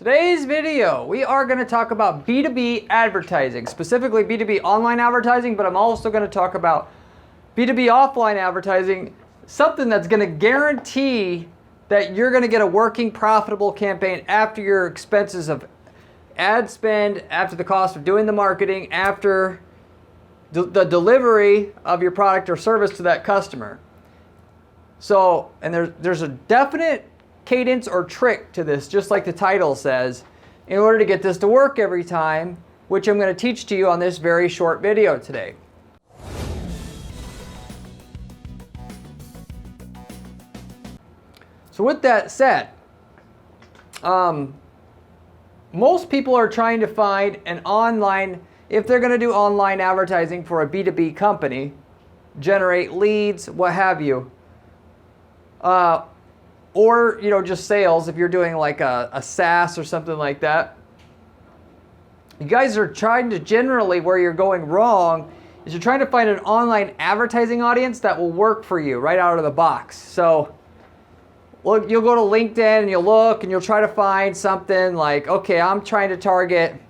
Today's video, we are going to talk about B2B advertising, specifically B2B online advertising, but I'm also going to talk about B2B offline advertising, something that's going to guarantee that you're going to get a working, profitable campaign after your expenses of ad spend, after the cost of doing the marketing, after the delivery of your product or service to that customer. So, and there's a definite cadence or trick to this, just like the title says, in order to get this to work every time, which I'm going to teach to you on this very short video today. So with that said, most people are trying to find an online, if they're going to do online advertising for a B2B company, generate leads, what have you, or just sales if you're doing like a SaaS or something like that. You guys are trying to, generally where you're going wrong is you're trying to find an online advertising audience that will work for you right out of the box. So look, you'll go to LinkedIn and you'll look and you'll try to find something like, okay, I'm trying to target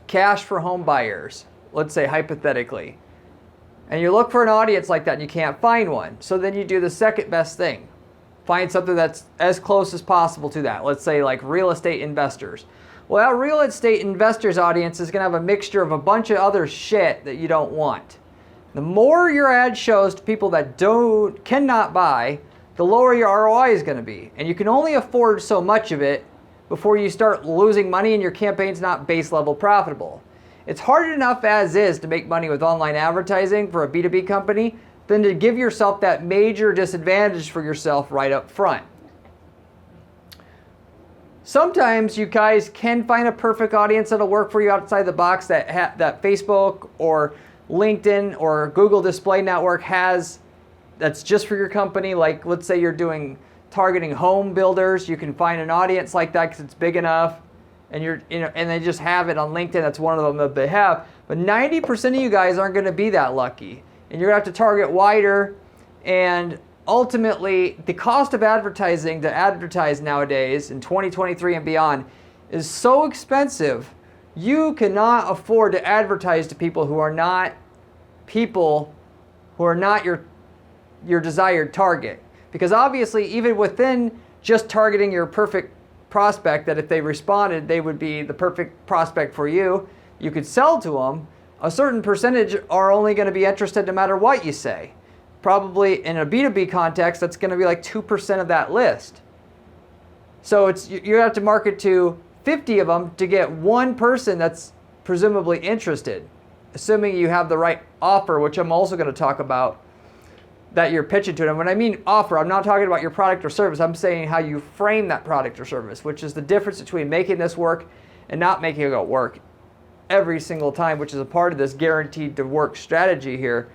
cash for home buyers, let's say hypothetically. And you look for an audience like that and you can't find one. So then you do the second best thing. Find something that's as close as possible to that. Let's say like real estate investors. Well, that real estate investors audience is going to have a mixture of a bunch of other shit that you don't want. The more your ad shows to people that cannot buy, the lower your ROI is going to be. And you can only afford so much of it before you start losing money and your campaign's not base level profitable. It's hard enough as is to make money with online advertising for a B2B company than to give yourself that major disadvantage for yourself right up front. Sometimes you guys can find a perfect audience that'll work for you outside the box that Facebook or LinkedIn or Google Display Network has, that's just for your company. Like let's say you're doing targeting home builders, you can find an audience like that because it's big enough, and and they just have it on LinkedIn. That's one of them that they have. But 90% of you guys aren't going to be that lucky. And you're going to have to target wider, and ultimately the cost of advertising to advertise nowadays in 2023 and beyond is so expensive, you cannot afford to advertise to people who are not your desired target. Because obviously even within just targeting your perfect prospect, that if they responded they would be the perfect prospect for you, you could sell to them, a certain percentage are only going to be interested no matter what you say. Probably in a B2B context, that's going to be like 2% of that list. So you have to market to 50 of them to get one person that's presumably interested, assuming you have the right offer, which I'm also going to talk about, that you're pitching to them. When I mean offer, I'm not talking about your product or service. I'm saying how you frame that product or service, which is the difference between making this work and not making it work every single time, which is a part of this guaranteed to work strategy here.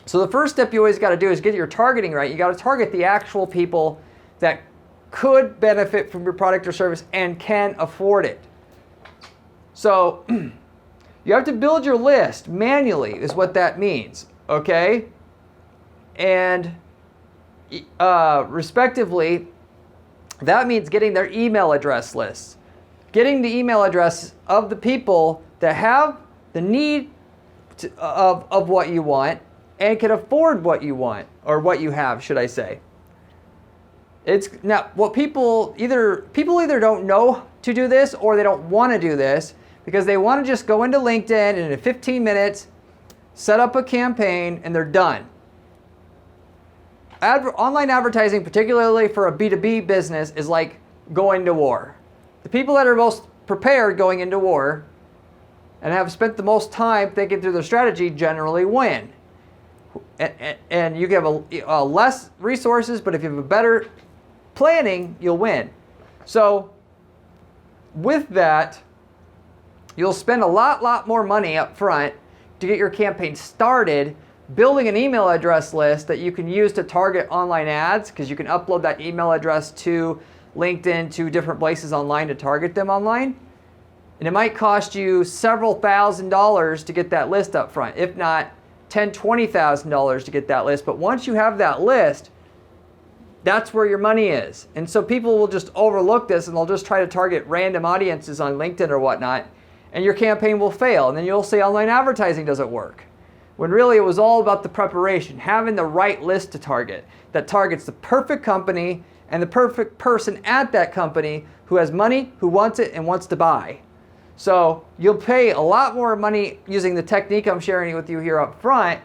So the first step you always got to do is get your targeting right. You got to target the actual people that could benefit from your product or service and can afford it. So you have to build your list manually is what that means, okay? And respectively, that means getting their email address lists. Getting the email address of the people that have the need of what you want and can afford what you want, or what you have, should I say. It's now what people either don't know to do this, or they don't want to do this because they want to just go into LinkedIn and in 15 minutes set up a campaign and they're done. Online advertising, particularly for a B2B business, is like going to war. The people that are most prepared going into war and have spent the most time thinking through their strategy generally win. And you have less resources, but if you have a better planning, you'll win. So with that, you'll spend a lot more money up front to get your campaign started, building an email address list that you can use to target online ads, because you can upload that email address to LinkedIn, to different places online to target them online. And it might cost you several $1,000s to get that list up front, if not $10,000, $20,000 to get that list. But once you have that list, that's where your money is. And so people will just overlook this and they'll just try to target random audiences on LinkedIn or whatnot, and your campaign will fail. And then you'll say online advertising doesn't work. When really it was all about the preparation, having the right list to target that targets the perfect company and the perfect person at that company who has money, who wants it, and wants to buy. So you'll pay a lot more money using the technique I'm sharing with you here up front,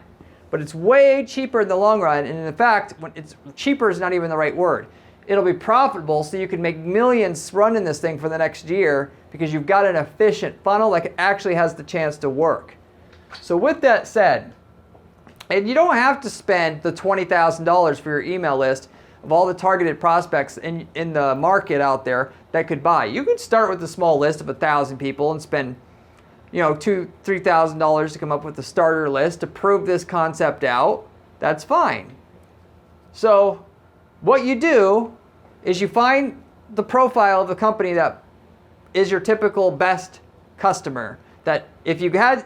but it's way cheaper in the long run. And in fact, when it's cheaper is not even the right word. It'll be profitable, so you can make millions running this thing for the next year because you've got an efficient funnel that actually has the chance to work. So with that said, and you don't have to spend the $20,000 for your email list of all the targeted prospects in the market out there that could buy. You could start with a small list of 1,000 people and spend, $2,000-$3,000 to come up with a starter list to prove this concept out. That's fine. So what you do is you find the profile of the company that is your typical best customer. That if you had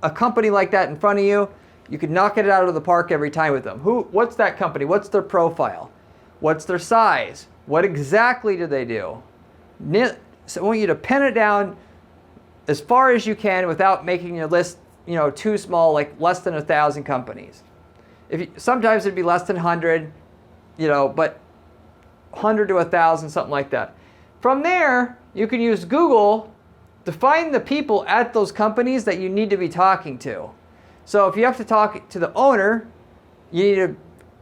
a company like that in front of you, you could knock it out of the park every time with them. What's that company? What's their profile? What's their size? What exactly do they do? So I want you to pin it down as far as you can without making your list, too small, like less than 1,000 companies. Sometimes it'd be less than 100, but 100 to 1,000, something like that. From there, you can use Google to find the people at those companies that you need to be talking to. So if you have to talk to the owner, you need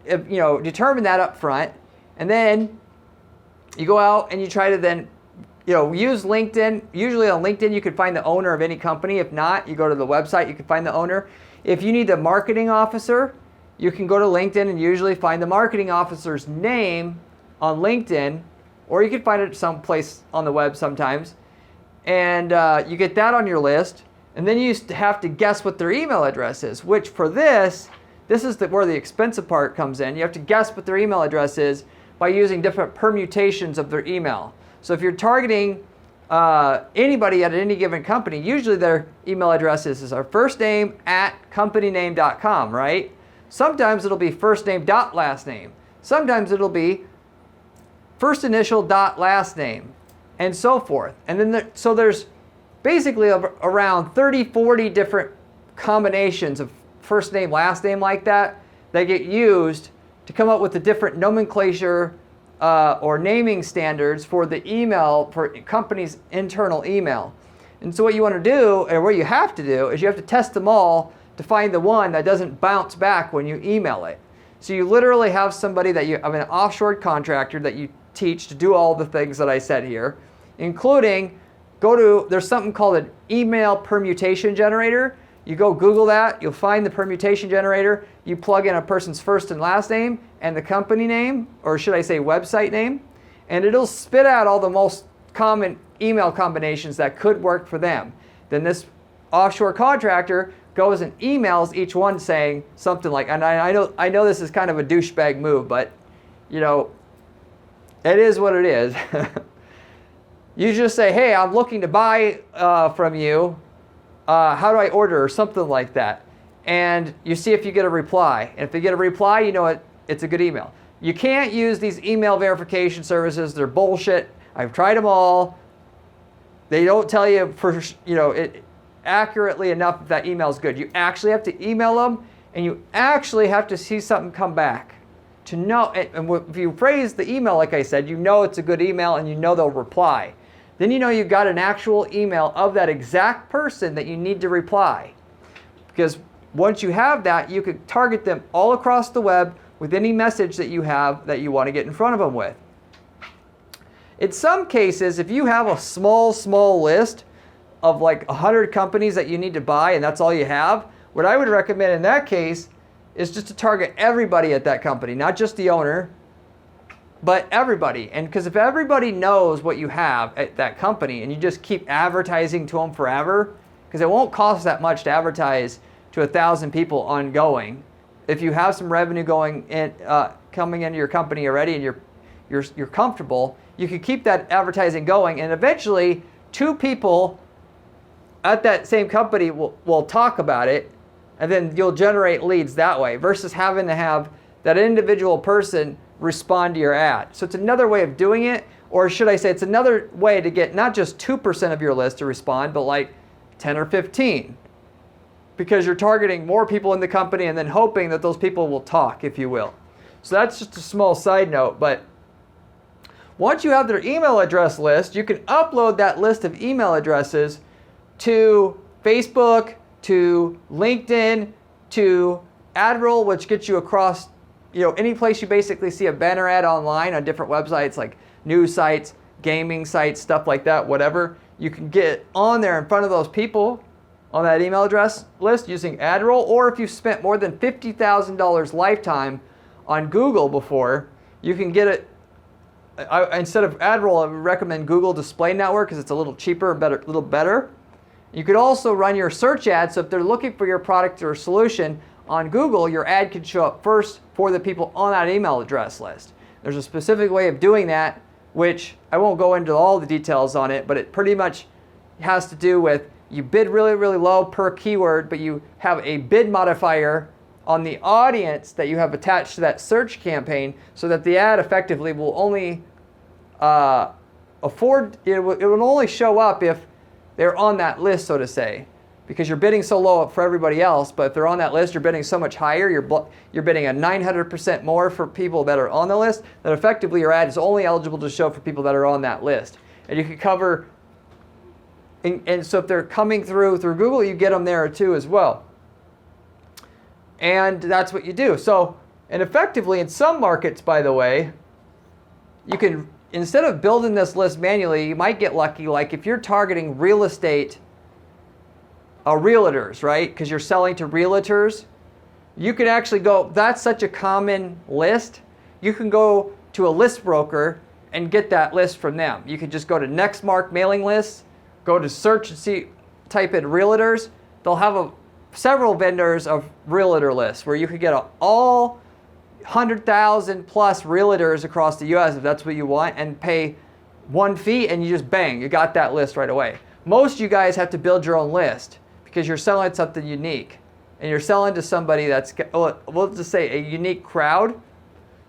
to, determine that up front, and then you go out and you try to then, use LinkedIn. Usually on LinkedIn you can find the owner of any company. If not, you go to the website, you can find the owner. If you need the marketing officer, you can go to LinkedIn and usually find the marketing officer's name on LinkedIn, or you can find it someplace on the web sometimes. And you get that on your list. And then you have to guess what their email address is, which for this is where the expensive part comes in. You have to guess what their email address is by using different permutations of their email. So if you're targeting anybody at any given company, usually their email address is our first name at companyname.com, right? Sometimes it'll be first name dot last name. Sometimes it'll be first initial dot last name, and so forth. And then so there's basically around 30, 40 different combinations of first name, last name like that get used to come up with the different nomenclature or naming standards for the email, for company's internal email. And so what you want to do, or what you have to do, is you have to test them all to find the one that doesn't bounce back when you email it. So you literally have somebody an offshore contractor that you teach to do all the things that I said here, including there's something called an email permutation generator. You go Google that, you'll find the permutation generator, you plug in a person's first and last name and the company name, or should I say website name, and it'll spit out all the most common email combinations that could work for them. Then this offshore contractor goes and emails each one saying something like, and I know this is kind of a douchebag move, but it is what it is. You just say, hey, I'm looking to buy from you. How do I order, or something like that. And you see if you get a reply. And if you get a reply, you know it's a good email. You can't use these email verification services. They're bullshit. I've tried them all. They don't tell you accurately enough if that email is good. You actually have to email them, and you actually have to see something come back to know. And if you phrase the email like I said, it's a good email, and they'll reply. Then you've got an actual email of that exact person that you need to reply. Because once you have that, you can target them all across the web with any message that you have that you want to get in front of them with. In some cases, if you have a small list of like 100 companies that you need to buy and that's all you have, what I would recommend in that case is just to target everybody at that company, not just the owner, but everybody. And because if everybody knows what you have at that company and you just keep advertising to them forever, because it won't cost that much to advertise to 1,000 people ongoing. If you have some revenue coming into your company already and you're comfortable, you can keep that advertising going, and eventually 2 people at that same company will talk about it, and then you'll generate leads that way, versus having to have that individual person respond to your ad. So it's another way of doing it, or should I say it's another way to get not just 2% of your list to respond, but like 10 or 15. Because you're targeting more people in the company and then hoping that those people will talk, if you will. So that's just a small side note, but once you have their email address list, you can upload that list of email addresses to Facebook, to LinkedIn, to AdRoll, which gets you across, any place you basically see a banner ad online on different websites like news sites, gaming sites, stuff like that, whatever. You can get on there in front of those people on that email address list using AdRoll, or if you've spent more than $50,000 lifetime on Google before, you can get it. Instead of AdRoll, I would recommend Google Display Network because it's a little cheaper and better, little better. You could also run your search ad, so if they're looking for your product or solution on Google, your ad could show up first for the people on that email address list. There's a specific way of doing that, which I won't go into all the details on it, but it pretty much has to do with you bid really, really low per keyword, but you have a bid modifier on the audience that you have attached to that search campaign so that the ad effectively will only it will only show up if they're on that list, so to say, because you're bidding so low for everybody else, but if they're on that list, you're bidding so much higher, you're bidding a 900% more for people that are on the list, that effectively your ad is only eligible to show for people that are on that list. And you can cover, and so if they're coming through Google, you get them there too as well. And that's what you do. So, and effectively in some markets, by the way, you can, instead of building this list manually, you might get lucky, like if you're targeting real estate, realtors, right? Because you're selling to realtors, you can actually go, that's such a common list, you can go to a list broker and get that list from them. You can just go to Nextmark mailing lists, go to search and type in realtors. They'll have several vendors of realtor lists where you could get all 100,000 plus realtors across the US if that's what you want, and pay one fee, and you just bang, you got that list right away. Most of you guys have to build your own list because you're selling something unique, and you're selling to somebody that's, we'll just say, a unique crowd.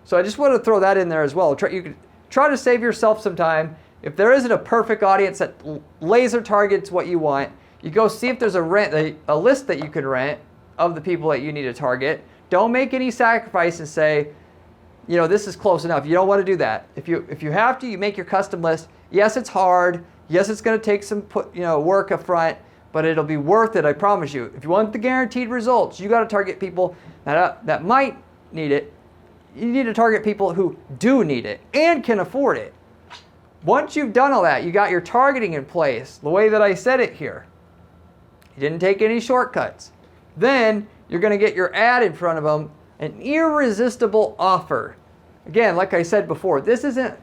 So I just want to throw that in there as well. You can try to save yourself some time. If there isn't a perfect audience that laser targets what you want, you go see if there's a list that you can rent of the people that you need to target. Don't make any sacrifice and say, this is close enough. You don't want to do that. If you have to, you make your custom list. Yes, it's hard. Yes, it's going to take some work up front, but it'll be worth it, I promise you. If you want the guaranteed results, you got to target people that might need it. You need to target people who do need it and can afford it. Once you've done all that, you got your targeting in place, the way that I said it here. You didn't take any shortcuts. Then you're going to get your ad in front of them, an irresistible offer. Again, like I said before, this isn't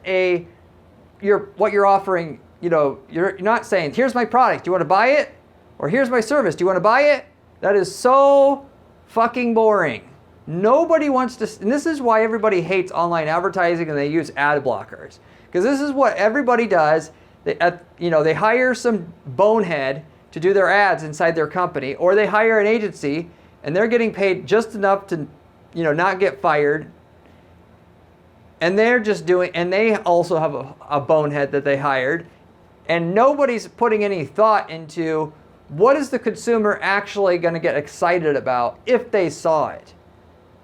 what you're offering. You're not saying, here's my product, do you want to buy it? Or here's my service, do you want to buy it? That is so fucking boring. Nobody wants to, and this is why everybody hates online advertising and they use ad blockers. Because this is what everybody does. They hire some bonehead to do their ads inside their company, or they hire an agency and they're getting paid just enough to, not get fired. And they're just doing, and they also have a bonehead that they hired, and nobody's putting any thought into what is the consumer actually going to get excited about if they saw it.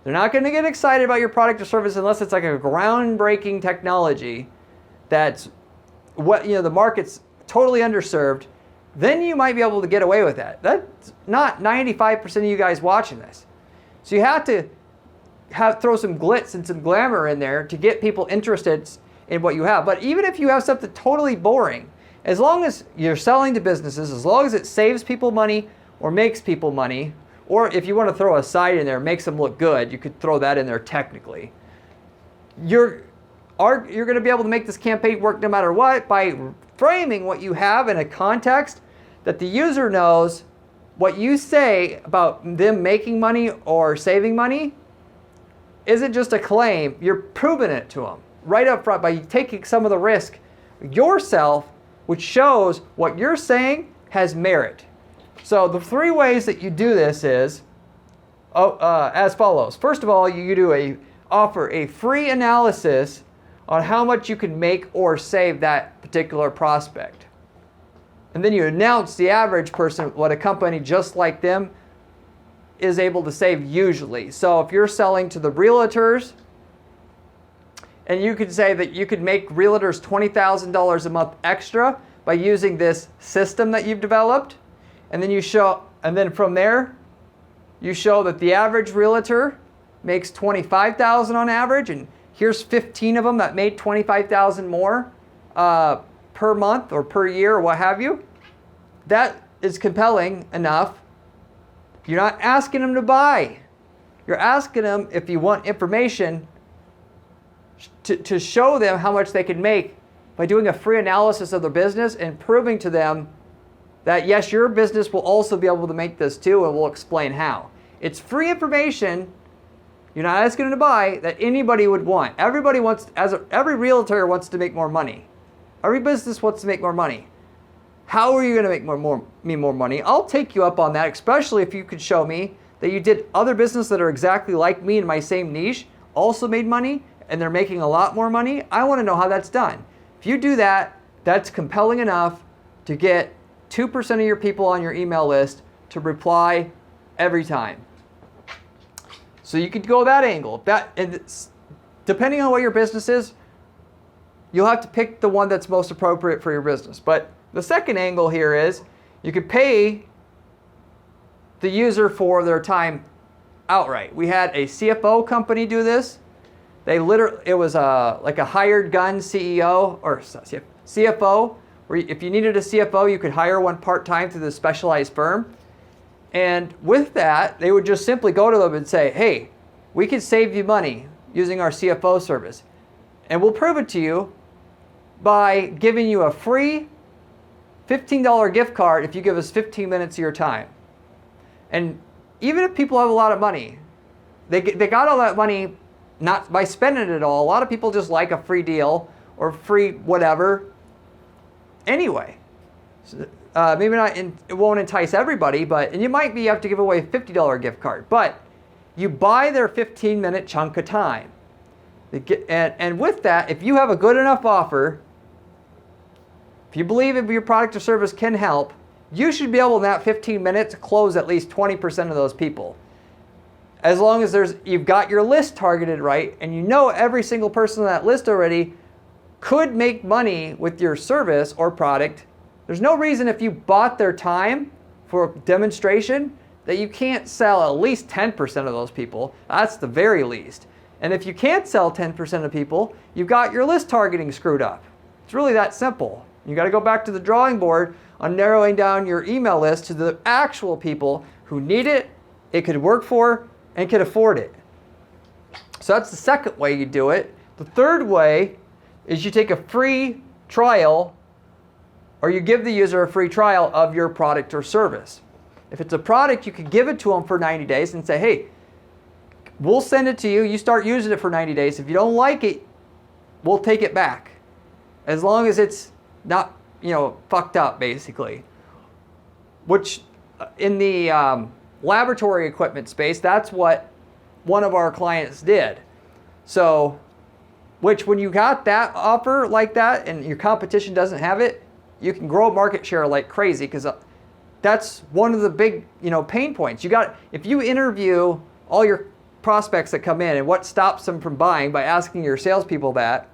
They're not going to get excited about your product or service unless it's like a groundbreaking technology that's the market's totally underserved. Then you might be able to get away with that. That's not 95% of you guys watching this. So you have to throw some glitz and some glamour in there to get people interested in what you have. But even if you have something totally boring, as long as you're selling to businesses, as long as it saves people money or makes people money, or if you want to throw a side in there, makes them look good, you could throw that in there technically. You're going to be able to make this campaign work no matter what by framing what you have in a context that the user knows what you say about them making money or saving money isn't just a claim. You're proving it to them right up front by taking some of the risk yourself, which shows what you're saying has merit. So the three ways that you do this is as follows. First of all, you do offer a free analysis on how much you can make or save that particular prospect. And then you announce the average person what a company just like them is able to save usually. So if you're selling to the realtors, and you could say that you could make realtors $20,000 a month extra by using this system that you've developed, and then from there, you show that the average realtor makes $25,000 on average, and here's 15 of them that made $25,000 more per month or per year or what have you. That is compelling enough. You're not asking them to buy. You're asking them, if you want information, to show them how much they can make by doing a free analysis of their business and proving to them that yes, your business will also be able to make this too, and we'll explain how. It's free information. You're not asking them to buy, that anybody would want. Everybody wants, every realtor wants to make more money. Every business wants to make more money. How are you going to make more money? I'll take you up on that, especially if you could show me that you did other business that are exactly like me in my same niche, also made money, and they're making a lot more money. I want to know how that's done. If you do that, that's compelling enough to get 2% of your people on your email list to reply every time. So you could go that angle. And depending on what your business is, you'll have to pick the one that's most appropriate for your business. But the second angle here is you could pay the user for their time outright. We had a CFO company do this. It was like a hired gun CEO or CFO, where if you needed a CFO, you could hire one part-time through the specialized firm. And with that, they would just simply go to them and say, hey, we can save you money using our CFO service. And we'll prove it to you by giving you a free $15 gift card if you give us 15 minutes of your time. And even if people have a lot of money, they got all that money not by spending it all. A lot of people just like a free deal or free whatever anyway. So, maybe not, it won't entice everybody, and you might have to give away a $50 gift card. But you buy their 15-minute chunk of time. And with that, if you have a good enough offer, if you believe if your product or service can help, you should be able in that 15 minutes to close at least 20% of those people. As long as you've got your list targeted right, and you know every single person on that list already could make money with your service or product, there's no reason if you bought their time for demonstration that you can't sell at least 10% of those people. That's the very least. And if you can't sell 10% of people, you've got your list targeting screwed up. It's really that simple. You got to go back to the drawing board on narrowing down your email list to the actual people who need it, it could work for, and can afford it. So that's the second way you do it. The third way is you take a free trial, or you give the user a free trial of your product or service. If it's a product, you could give it to them for 90 days and say, hey, we'll send it to you. You start using it for 90 days. If you don't like it, we'll take it back. As long as it's not, fucked up, basically. Which in the laboratory equipment space, that's what one of our clients did. So, which when you got that offer like that and your competition doesn't have it, you can grow market share like crazy, because that's one of the big, pain points. If you interview all your prospects that come in and what stops them from buying by asking your salespeople that,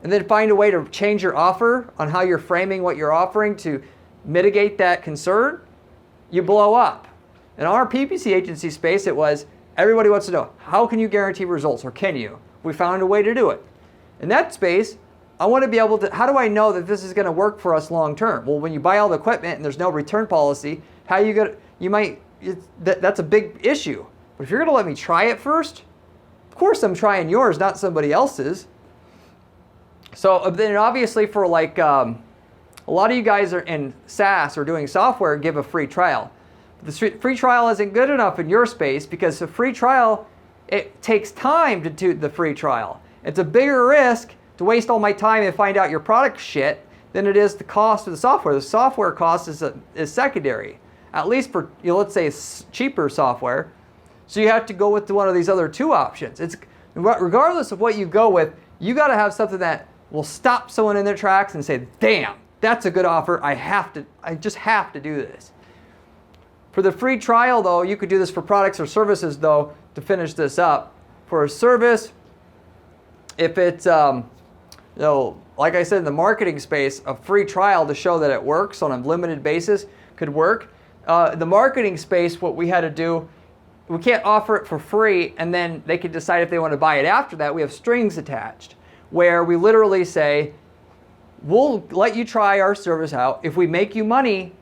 and then find a way to change your offer on how you're framing what you're offering to mitigate that concern, you blow up. In our PPC agency space, it was everybody wants to know, how can you guarantee results, or can you? We found a way to do it. In that space, I want to be able to, how do I know that this is going to work for us long term? Well, when you buy all the equipment and there's no return policy, that's a big issue. But if you're going to let me try it first, of course I'm trying yours, not somebody else's. So then obviously for like, a lot of you guys are in SaaS or doing software, give a free trial. The free trial isn't good enough in your space, because the free trial, it takes time to do the free trial. It's a bigger risk to waste all my time and find out your product shit than it is the cost of the software. The software cost is secondary, at least for, let's say cheaper software. So you have to go with one of these other two options. It's regardless of what you go with, you got to have something that will stop someone in their tracks and say, damn, that's a good offer. I just have to do this. For the free trial, though, you could do this for products or services, though, to finish this up. For a service, if it's, like I said, in the marketing space, a free trial to show that it works on a limited basis could work. The marketing space, what we had to do, we can't offer it for free and then they can decide if they want to buy it after that. We have strings attached where we literally say, we'll let you try our service out. If we make you money,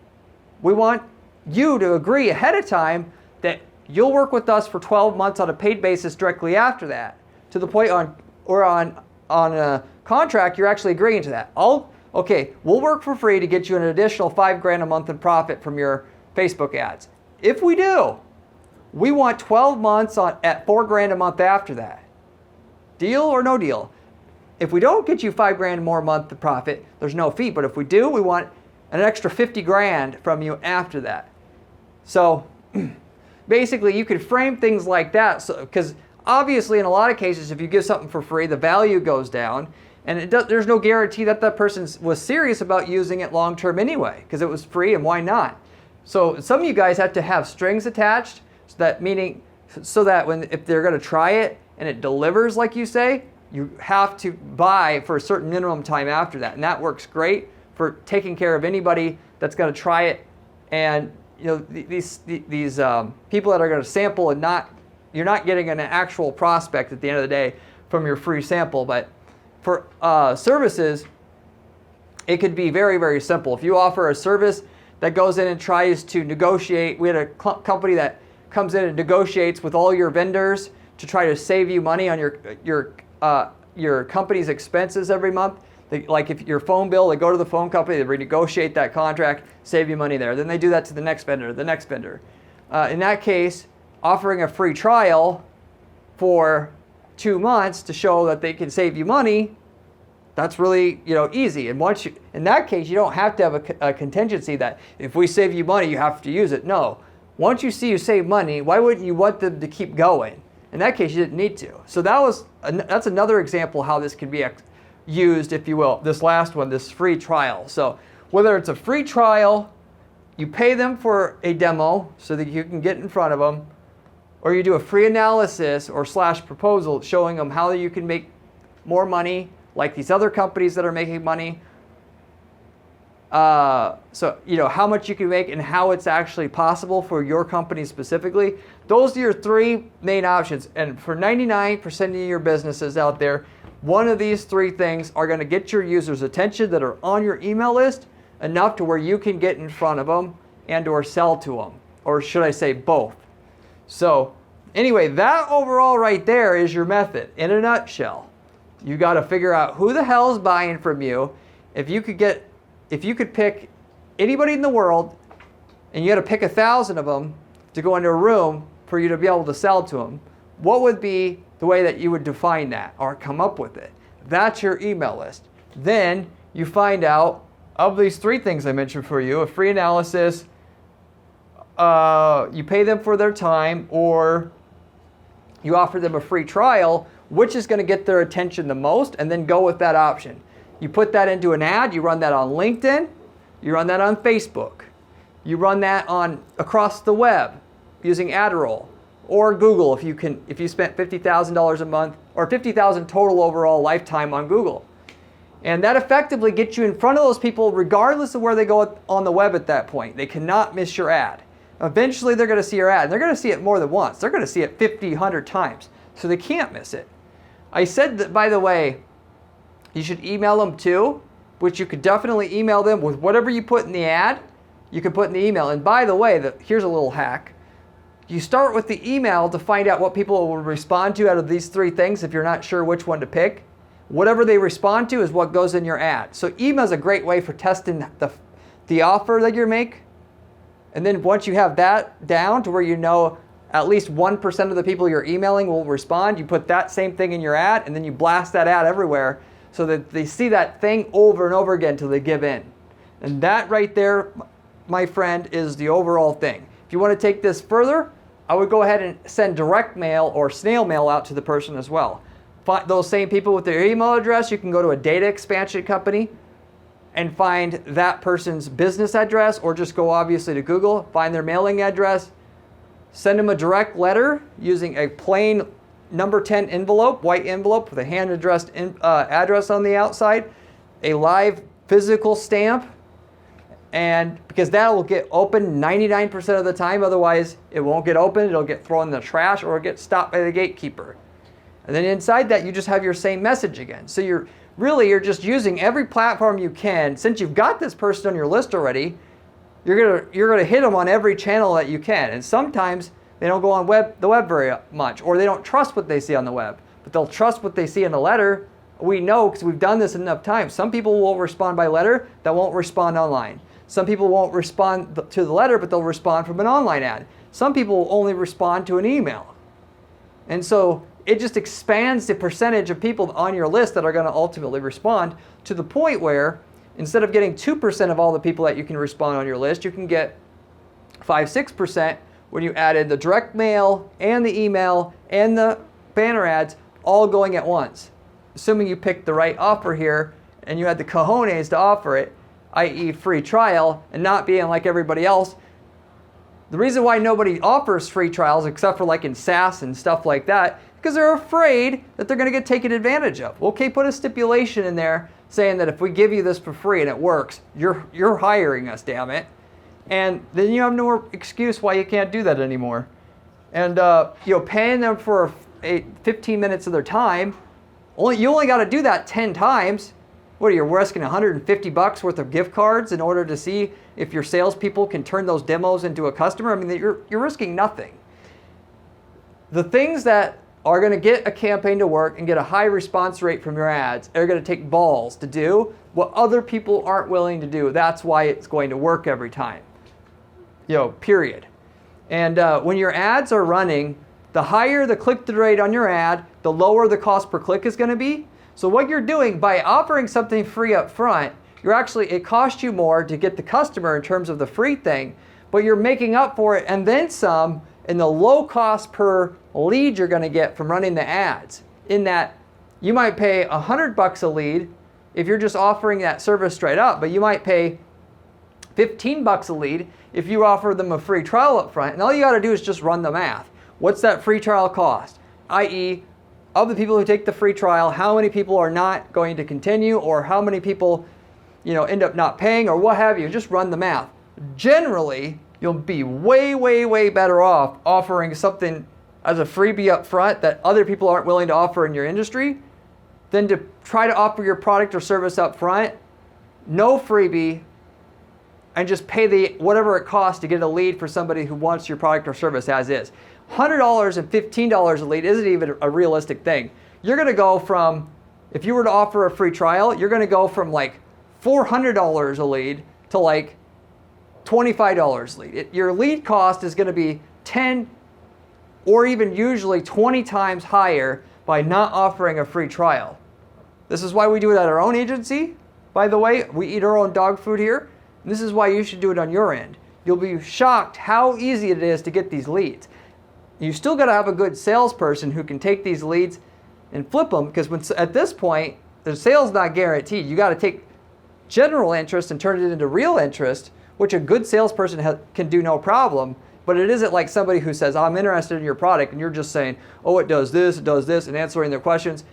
we want you to agree ahead of time that you'll work with us for 12 months on a paid basis directly after that, to the point on a contract you're actually agreeing to that. Okay, we'll work for free to get you an additional $5,000 a month in profit from your Facebook ads. If we do, we want 12 months at $4,000 a month after that. Deal or no deal? If we don't get you $5,000 more a month to profit, there's no fee. But if we do, we want an extra $50,000 from you after that. So basically, you could frame things like that. Because obviously, in a lot of cases, if you give something for free, the value goes down. And there's no guarantee that that person was serious about using it long term anyway, because it was free, and why not? So some of you guys have to have strings attached, so that if they're going to try it and it delivers like you say, you have to buy for a certain minimum time after that. And that works great for taking care of anybody that's going to try it. And these people that are going to sample and you're not getting an actual prospect at the end of the day from your free sample. But for services, it could be very, very simple. If you offer a service that goes in and tries to negotiate, we had a company that comes in and negotiates with all your vendors to try to save you money on your company's expenses every month. Like if your phone bill, they go to the phone company, they renegotiate that contract, save you money there. Then they do that to the next vendor, in that case, offering a free trial for 2 months to show that they can save you money, that's really easy. And in that case, you don't have to have a contingency that if we save you money, you have to use it. No. Once you see you save money, why wouldn't you want them to keep going? In that case, you didn't need to. So that's another example how this can be used, if you will. This last one, this free trial. So whether it's a free trial, you pay them for a demo so that you can get in front of them, or you do a free analysis or / proposal showing them how you can make more money like these other companies that are making money. So how much you can make and how it's actually possible for your company specifically. Those are your three main options. And for 99% of your businesses out there, one of these three things are going to get your users' attention that are on your email list enough to where you can get in front of them and or sell to them. Or should I say both? So anyway, that overall right there is your method in a nutshell. You got to figure out who the hell is buying from you. If you could pick anybody in the world and you had to pick 1,000 of them to go into a room for you to be able to sell to them, what would be the way that you would define that or come up with it? That's your email list. Then you find out of these three things I mentioned for you, a free analysis, you pay them for their time, or you offer them a free trial, which is going to get their attention the most, and then go with that option. You put that into an ad, you run that on LinkedIn, you run that on Facebook, you run that across the web using Adderall, or Google if you spent $50,000 a month, or $50,000 total overall lifetime on Google. And that effectively gets you in front of those people regardless of where they go on the web at that point. They cannot miss your ad. Eventually they're going to see your ad, and they're going to see it more than once. They're going to see it 50, 100 times, so they can't miss it. I said that, by the way, you should email them too, which you could definitely email them with whatever you put in the ad, you can put in the email. And by the way, here's a little hack. You start with the email to find out what people will respond to out of these three things if you're not sure which one to pick. Whatever they respond to is what goes in your ad. So email is a great way for testing the offer that you make. And then once you have that down to where you know at least 1% of the people you're emailing will respond, you put that same thing in your ad, and then you blast that ad everywhere so that they see that thing over and over again until they give in. And that right there, my friend, is the overall thing. If you want to take this further, I would go ahead and send direct mail or snail mail out to the person as well. Those same people with their email address, you can go to a data expansion company and find that person's business address, or just go obviously to Google, find their mailing address, send them a direct letter using a plain number 10 envelope, white envelope with a hand addressed address on the outside, a live physical stamp, and because that will get open 99% of the time, otherwise it won't get open, it'll get thrown in the trash or get stopped by the gatekeeper. And then inside that you just have your same message again. So you're just using every platform you can. Since you've got this person on your list already, you're gonna hit them on every channel that you can. And sometimes they don't go on the web very much, or they don't trust what they see on the web, but they'll trust what they see in the letter. We know because we've done this enough times. Some people will respond by letter that won't respond online. Some people won't respond to the letter, but they'll respond from an online ad. Some people will only respond to an email. And so it just expands the percentage of people on your list that are going to ultimately respond, to the point where instead of getting 2% of all the people that you can respond on your list, you can get 5-6% when you added the direct mail and the email and the banner ads all going at once. Assuming you picked the right offer here and you had the cojones to offer it, i.e. free trial, and not being like everybody else. The reason why nobody offers free trials, except for like in SaaS and stuff like that, because they're afraid that they're going to get taken advantage of. Okay, put a stipulation in there saying that if we give you this for free and it works, you're hiring us, damn it. And then you have no more excuse why you can't do that anymore. And paying them for 15 minutes of their time, you only got to do that 10 times. What are you risking, $150 worth of gift cards in order to see if your salespeople can turn those demos into a customer? I mean, you're risking nothing. The things that are going to get a campaign to work and get a high response rate from your ads are going to take balls to do what other people aren't willing to do. That's why it's going to work every time. Period. And when your ads are running, the higher the click-through rate on your ad, the lower the cost per click is going to be. So what you're doing by offering something free up front, it costs you more to get the customer in terms of the free thing, but you're making up for it and then some in the low cost per lead you're going to get from running the ads. In that you might pay $100 a lead if you're just offering that service straight up, but you might pay $15 a lead if you offer them a free trial up front. And all you got to do is just run the math. What's that free trial cost? I.e., of the people who take the free trial, how many people are not going to continue, or how many people end up not paying, or what have you. Just run the math. Generally, you'll be way, way, way better off offering something as a freebie up front that other people aren't willing to offer in your industry than to try to offer your product or service up front, no freebie, and just pay whatever it costs to get a lead for somebody who wants your product or service as is. $100 and $15 a lead isn't even a realistic thing. You're going to go from, if you were to offer a free trial, you're going to go from like $400 a lead to like $25 a lead. Your lead cost is going to be 10 or even usually 20 times higher by not offering a free trial. This is why we do it at our own agency. By the way, we eat our own dog food here. And this is why you should do it on your end. You'll be shocked how easy it is to get these leads. You still got to have a good salesperson who can take these leads and flip them, because at this point, the sale's not guaranteed. You got to take general interest and turn it into real interest, which a good salesperson can do no problem. But it isn't like somebody who says, I'm interested in your product, and you're just saying, oh, it does this, and answering their questions.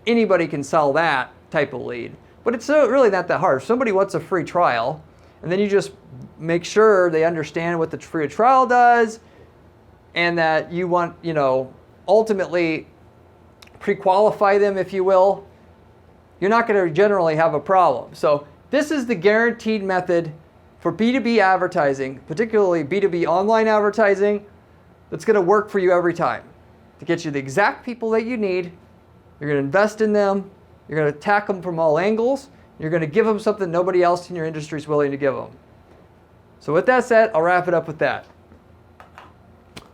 Anybody can sell that type of lead. But it's really not that hard. If somebody wants a free trial, and then you just make sure they understand what the free trial does, and that you want, ultimately pre-qualify them, if you will, you're not going to generally have a problem. So this is the guaranteed method for B2B advertising, particularly B2B online advertising, that's going to work for you every time to get you the exact people that you need. You're going to invest in them. You're going to attack them from all angles. You're going to give them something nobody else in your industry is willing to give them. So with that said, I'll wrap it up with that.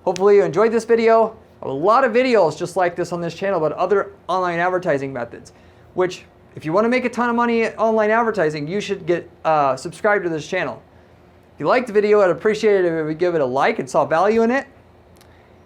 Hopefully you enjoyed this video. I have a lot of videos just like this on this channel about other online advertising methods, which if you want to make a ton of money at online advertising, you should get subscribed to this channel. If you liked the video, I'd appreciate it if you would give it a like and saw value in it.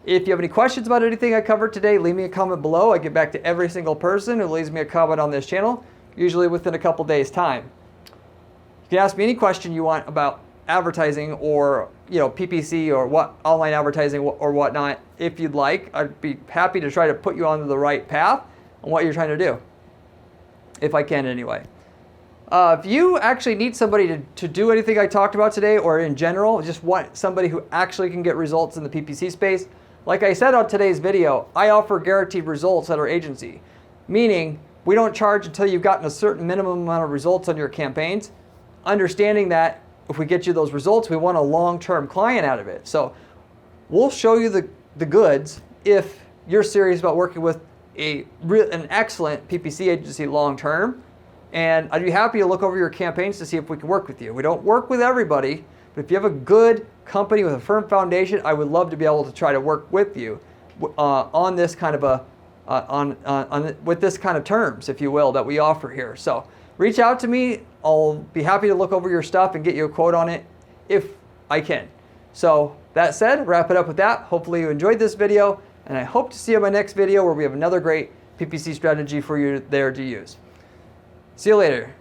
If you have any questions about anything I covered today, leave me a comment below. I get back to every single person who leaves me a comment on this channel, usually within a couple days' time. You can ask me any question you want about advertising or PPC or what online advertising or whatnot if you'd like. I'd be happy to try to put you on the right path on what you're trying to do, if I can anyway. If you actually need somebody to do anything I talked about today, or in general, just want somebody who actually can get results in the PPC space, like I said on today's video, I offer guaranteed results at our agency, meaning we don't charge until you've gotten a certain minimum amount of results on your campaigns, understanding that if we get you those results, we want a long-term client out of it. So we'll show you the goods if you're serious about working with an excellent PPC agency long-term. And I'd be happy to look over your campaigns to see if we can work with you. We don't work with everybody, but if you have a good company with a firm foundation, I would love to be able to try to work with you on this kind of with this kind of terms, if you will, that we offer here. So reach out to me. I'll be happy to look over your stuff and get you a quote on it if I can. So that said, wrap it up with that. Hopefully you enjoyed this video, and I hope to see you in my next video where we have another great PPC strategy for you there to use. See you later.